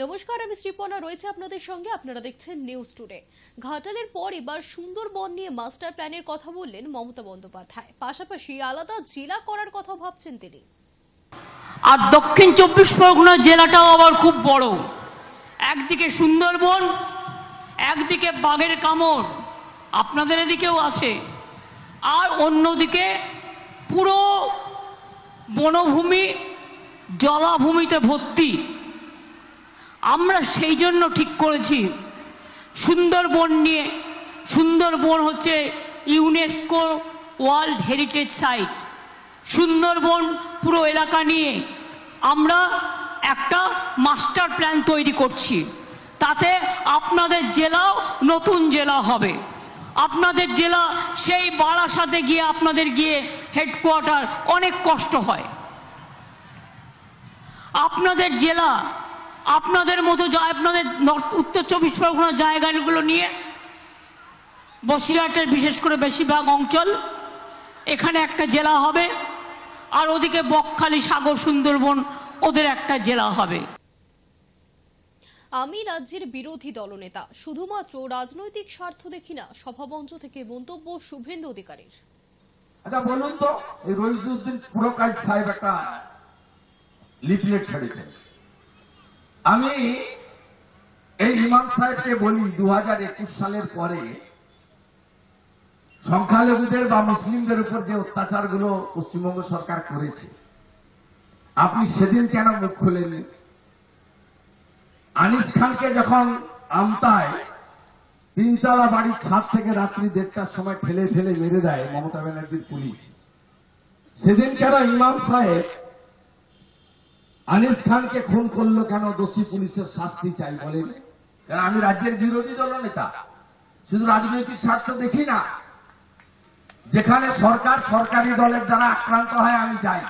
নমস্কার, আমি শ্রীপর্ণা রয়েছে আপনাদের সঙ্গে। আপনারা দেখছেন নিউজ টুডে। ঘাটালের পর এবার সুন্দরবন নিয়ে মাস্টার প্ল্যানের কথা বললেন মমতা বন্দ্যোপাধ্যায়। পাশাপাশি আলাদা জেলা করার কথা ভাবছেন তিনি। আর দক্ষিণ 24 পরগনা জেলাটাও আবার খুব বড়। একদিকে সুন্দরবন, একদিকে বাঘের কামড়, আপনাদের এদিকেও আছে, আর অন্যদিকে পুরো বনভূমি জলাভূমিতে ভর্তি। আমরা সেই জন্য ঠিক করেছি সুন্দরবন নিয়ে। সুন্দরবন হচ্ছে UNESCO world heritage site. Sundarbans পুরো এলাকা নিয়ে আমরা একটা মাস্টার প্ল্যান তৈরি করছি। তাতে আপনাদের জেলাও নতুন জেলা হবে। আপনাদের জেলা সেই বারাসাতে গিয়ে আপনাদের গিয়ে হেডকোয়ার্টার অনেক কষ্ট হয়। আপনাদের জেলা আপনাদের মতো আপনাদের উত্তর 24 পরগনা জায়গাগুলো নিয়ে বসিরহাটের বিশেষ করে বেশিরভাগ অঞ্চল এখানে একটা জেলা হবে, আর ওদিকে বকখালি সাগর সুন্দরবন ওদের একটা জেলা হবে। আমি রাজ্যের বিরোধী দলনেতা, শুধুমাত্র রাজনৈতিক স্বার্থ দেখি না, সভামঞ্চ থেকে মন্তব্য শুভেন্দু অধিকারীর। আচ্ছা বলুন তো, এই রইজউদ্দিন পুরকাইত সাহেব একটা লিফলেট ছেড়েছেন। আমি এই ইমাম সাহেবকে বলি 2021 সালের পরে সংখ্যালঘুদের বা মুসলিমদের উপর যে অত্যাচারগুলো পশ্চিমবঙ্গ সরকার করেছে, আপনি সেদিন কেন মুখ খুলেননি? আনিস খানকে যখন আমতায় 3তলা বাড়ির ছাদ থেকে রাত্রি 1:30টার সময় ঠেলে ঠেলে মেরে দেয় মমতা ব্যানার্জির পুলিশ, সেদিন কেন ইমাম সাহেব আনিস খানকে খুন করলো কেন? দোষী পুলিশের শাস্তি চাই বলেন। কারণ আমি রাজ্যের বিরোধী দলনেতা, শুধু রাজনৈতিক স্বার্থ দেখি না। যেখানে সরকার সরকারি দলের দ্বারা আক্রান্ত হয় আমি যাই।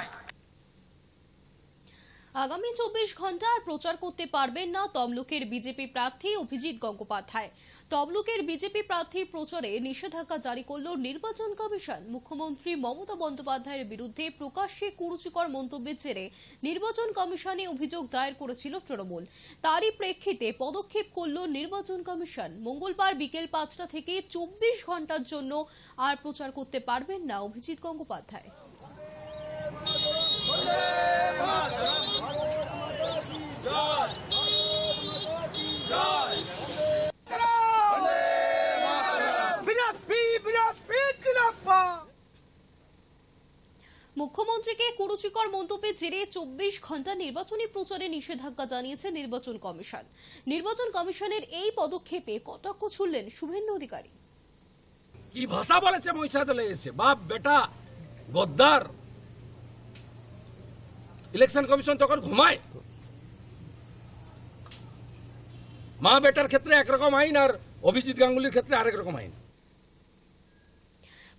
আগামী 24 ঘন্টা আর প্রচার করতে পারবেন না তমলুকের বিজেপি প্রার্থী অভিজিৎ গঙ্গোপাধ্যায়। তমলুকের বিজেপি প্রার্থীর প্রচারে নিষেধাজ্ঞা জারি করল নির্বাচন কমিশন। মুখ্যমন্ত্রী মমতা বন্দ্যোপাধ্যায়ের বিরুদ্ধে প্রকাশ্যে কুরুচিকর মন্তব্যের জেরে নির্বাচন কমিশনে অভিযোগ দায়ের করেছিল তৃণমূল। তারই প্রেক্ষিতে পদক্ষেপ করল নির্বাচন কমিশন। মঙ্গলবার বিকেল 5টা থেকে 24 ঘন্টার জন্য আর প্রচার করতে পারবেন না অভিজিৎ গঙ্গোপাধ্যায়। মুখ্যমন্ত্রীকে কুরুচিকর মন্তব্যের জেরে 24 ঘন্টা নির্বাচনী প্রচারে নিষেধাজ্ঞা জানিয়েছে নির্বাচন কমিশন। নির্বাচন কমিশনের এই পদক্ষেপে কটাক্ষ ছুড়লেন শুভেন্দু অধিকারী। কি ভাষা বলেছে মহিষাদলে এসে, বাপ বেটা গদ্দার। ইলেকশন কমিশন তখন ঘুমায়। মা বেটার ক্ষেত্রে একরকম আইন, আর অভিজিৎ গাঙ্গুলির ক্ষেত্রে আরেক রকম আইন।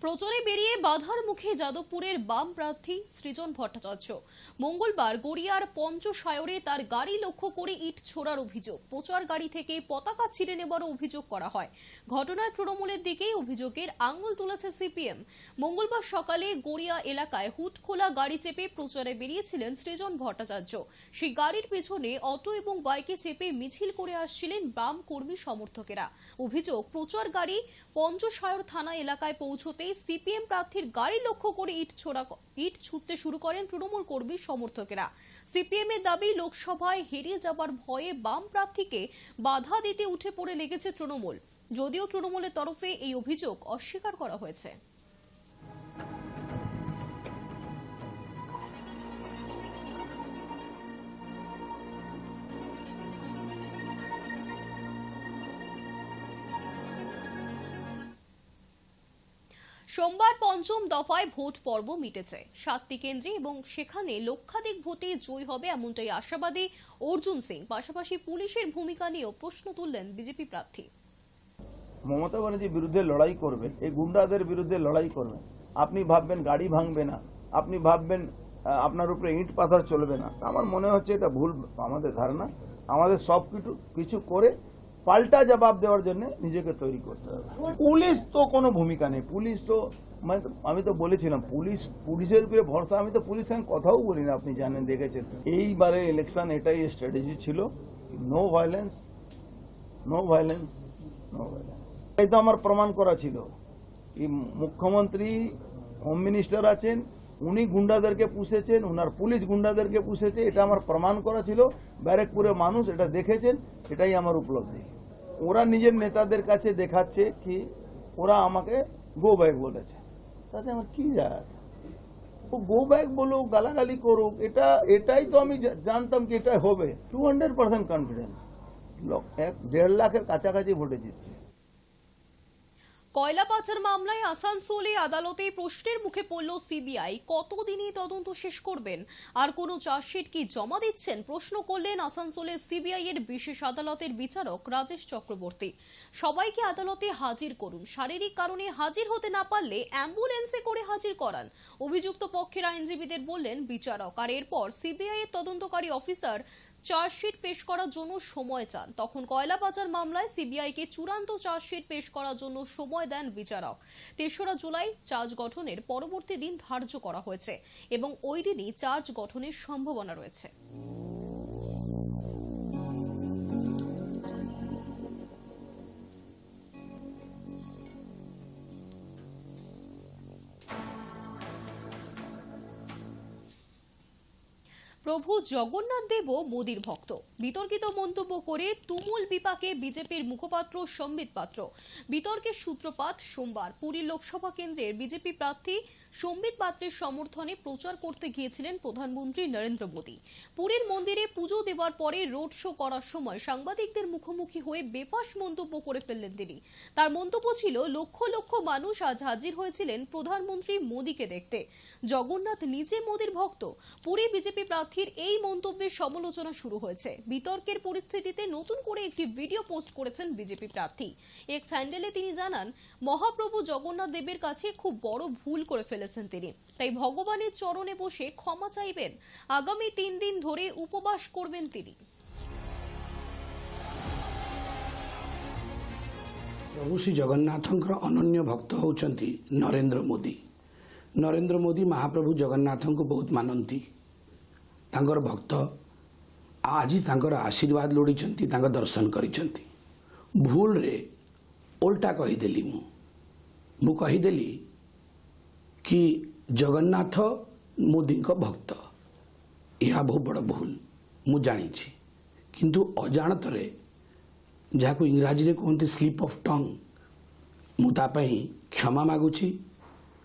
প্রচারে বেরিয়ে বাধার মুখে যাদবপুরের বাম প্রার্থী সৃজন ভট্টাচার্য। মঙ্গলবার গড়িয়ার পঞ্চসায়রে তার গাড়ি লক্ষ্য করে ইট ছোড়ার অভিযোগ। প্রচার গাড়ি থেকে পতাকা ছিঁড়ে নেবার অভিযোগ করা হয়। ঘটনায় তৃণমূলের দিকেই অভিযোগের আঙুল তুলেছে সিপিএম। মঙ্গলবার সকালে গড়িয়া এলাকায় হুট খোলা গাড়ি চেপে প্রচারে বেরিয়েছিলেন সৃজন ভট্টাচার্য। সেই গাড়ির পেছনে অটো এবং বাইকে চেপে মিছিল করে আসছিলেন বাম কর্মী সমর্থকেরা। অভিযোগ, প্রচার গাড়ি পঞ্চসায়র থানা এলাকায় পৌঁছতেই সিপিএম প্রার্থীর গাড়ি লক্ষ্য করে ইট ছুটতে শুরু করেন তৃণমূল কর্মী সমর্থকেরা। সিপিএম এর দাবি, লোকসভায় হেরে যাবার ভয়ে বাম প্রার্থীকে বাধা দিতে উঠে পড়ে লেগেছে তৃণমূল। যদিও তৃণমূলের তরফে এই অভিযোগ অস্বীকার করা হয়েছে। সোমবার পঞ্চম দফায় ভোট পর্ব মিটেছে। 7টি কেন্দ্রে এবং সেখানে লক্ষাধিক ভোটে জয়ী হবে এমনটাই আশাবাদী অর্জুন সিং। পাশাপাশি পুলিশের ভূমিকা নিয়েও প্রশ্ন তুললেন বিজেপি প্রার্থী। মমতা ব্যানার্জির বিরুদ্ধে লড়াই করবেন, এই গুন্ডাদের বিরুদ্ধে লড়াই করবেন, আপনি ভাববেন গাড়ি ভাঙবে না, আপনি ভাববেন আপনার উপরে ইট পাথর চলবে না। আমার মনে হচ্ছে এটা ভুল আমাদের ধারণা। আমাদের সব কিছু করে পাল্টা জবাব দেওয়ার জন্য নিজেকে তৈরি করতে হবে। পুলিশ তো কোনো ভূমিকা নেই। পুলিশ তো আমি তো বলেছিলাম পুলিশের উপরে ভরসা। আমি তো পুলিশের সঙ্গে কথাও বলি না, আপনি জানেন, দেখেছেন। এইবারে ইলেকশন এটাই স্ট্র্যাটেজি ছিল no violence, no violence, no violence. এই তো আমার প্রমাণ করা ছিল। এই মুখ্যমন্ত্রী, হোম মিনিস্টার আছেন, উনি গুন্ডাদেরকে পুষেছেন, উনার পুলিশ গুন্ডাদেরকে পুষেছে, এটা আমার প্রমাণ করা ছিল। ব্যারাকপুরের মানুষ এটা দেখেছেন, এটাই আমার উপলব্ধি। ওরা নিজের নেতাদের কাছে দেখাচ্ছে কি ওরা আমাকে গো ব্যাক বলেছে, তাতে আমার কি যায় আসে? ও গো ব্যাক বলুক, গালাগালি করুক, এটাই তো আমি জানতাম কি এটা হবে। 200% কনফিডেন্স, 1.5 লাখের কাছাকাছি ভোটে জিতছে। কয়লা পাচার মামলায় আসানসোলে আদালতে প্রশ্নের মুখে পড়ল সিবিআই, কতদিনে তদন্ত শেষ করবেন, আর কোনো চার্জশিট কি জমা দিচ্ছেন, প্রশ্ন করলেন আসানসোলের সিবিআই এর বিশেষ আদালতের বিচারক রাজেশ চক্রবর্তী। সবাইকে আদালতে হাজির করুন, শারীরিক কারণে হাজির হতে না পারলে অ্যাম্বুলেন্সে করে হাজির করান, অভিযুক্ত পক্ষের আইনজীবীদের বললেন বিচারক। আর এরপর সিবিআই এর তদন্তকারী অফিসার চার্জশিট পেশ করার জন্য সময় চান। তখন কয়লা পাচার মামলায় সিবিআইকে চূড়ান্ত চার্জশিট পেশ করার জন্য সময় দেন বিচারক। ৩রা জুলাই চার্জ গঠনের পরবর্তী দিন ধার্য করা হয়েছে এবং ওই দিনই চার্জ গঠনের সম্ভাবনা রয়েছে। প্রভু জগন্নাথ দেবও মোদির ভক্ত, বিতর্কিত মন্তব্য করে তুমুল বিপাকে বিজেপির মুখপাত্র সম্বিত পাত্র। বিতর্কের সূত্রপাত সোমবার। পুরী লোকসভা কেন্দ্রের বিজেপি প্রার্থী সম্বিত পাত্রের সমর্থনে প্রচার করতে গিয়েছিলেন প্রধানমন্ত্রী নরেন্দ্র মোদী। পুরীর মন্দিরে পুজো দেওয়ার পরে রোড শো করার সময় সাংবাদিকদের মুখোমুখি হয়ে বেফাঁস মন্তব্য করে ফেললেন তিনি। তার মন্তব্য ছিল, লক্ষ লক্ষ মানুষ আজ হাজির হয়েছিলেন প্রধানমন্ত্রী মোদীকে দেখতে। জগন্নাথ নিজে মোদীর ভক্ত। পুরী বিজেপি প্রার্থীর এই মন্তব্যের সমালোচনা শুরু হয়েছে। বিতর্কের পরিস্থিতিতে নতুন করে একটি ভিডিও পোস্ট করেছেন বিজেপি প্রার্থী। এক্স হ্যান্ডেলে তিনি জানান, মহাপ্রভু জগন্নাথ দেবের কাছে খুব বড় ভুল করে ফেলেছেন তিনি, তাই ভগবানের চরণে বসে ক্ষমা চাইবেন। আগামী 3 দিন ধরে উপবাস করবেন তিনি। প্রভু শ্ରୀ ଜଗନ୍ନାଥଙ୍କର ଅନନ୍ୟ ଭକ୍ତ ହେଉଛନ୍ତି ନରେନ୍ଦ୍ର ମୋଦି। ନରେନ୍ଦ୍ର ମୋଦି ମହାପ୍ରଭୁ ଜଗନ୍ନାଥଙ୍କୁ ବହୁତ ମାନନ୍ତି, ତାଙ୍କର ଭକ୍ତ। ଆଜି ତାଙ୍କର ଆଶୀର୍ବାଦ ଲୋଡ଼ିଛନ୍ତି, ତାଙ୍କ ଦର୍ଶନ କରିଛନ୍ତି। ଭୁଲରେ ଓଲଟା କହିଦେଲି। ମୁଁ କହିଦେଲି କି ଜଗନ୍ନାଥ ମୋଦିଙ୍କ ଭକ୍ତ। ଏହା ବହୁତ ବଡ଼ ଭୁଲ, ମୁଁ ଜାଣିଛି। କିନ୍ତୁ ଅଜାଣତରେ, ଯାହାକୁ ଇଂରାଜୀରେ କୁହନ୍ତି ସ୍ଲିପ୍ ଅଫ୍ ଟଙ୍ଗ, ମୁଁ ତା ପାଇଁ କ୍ଷମା ମାଗୁଛି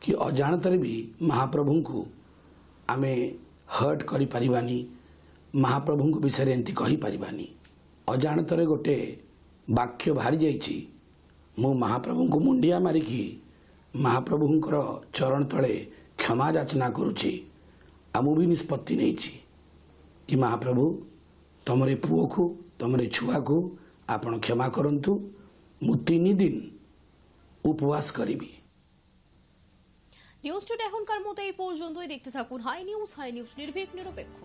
କି ଅଜାଣତରେ ବି ମହାପ୍ରଭୁଙ୍କୁ ଆମେ ହର୍ଟ କରିପାରିବାନି, ମହାପ୍ରଭୁଙ୍କ ବିଷୟରେ ଏମିତି କହିପାରିବାନି। ଅଜାଣତରେ ଗୋଟେ ବାକ୍ୟ ବାହାରି ଯାଇଛି, ମୁଁ ମହାପ୍ରଭୁଙ୍କୁ ମୁଣ୍ଡିଆ ମାରିକି ମହାପ୍ରଭୁଙ୍କର ଚରଣ ତଳେ କ୍ଷମା ଯାଚନା କରୁଛି। ଆଉ ମୁଁ ବି ନିଷ୍ପତ୍ତି ନେଇଛି କି ମହାପ୍ରଭୁ ତମର ଏ ପୁଅକୁ, ତମର ଏ ଛୁଆକୁ ଆପଣ କ୍ଷମା କରନ୍ତୁ। ମୁଁ 3 দিন উপবাস করিবি। নিউজ টুডে এখনকার মতো এই পর্যন্তই। দেখতে থাকুন হাই নিউজ নির্ভীক নিরপেক্ষ।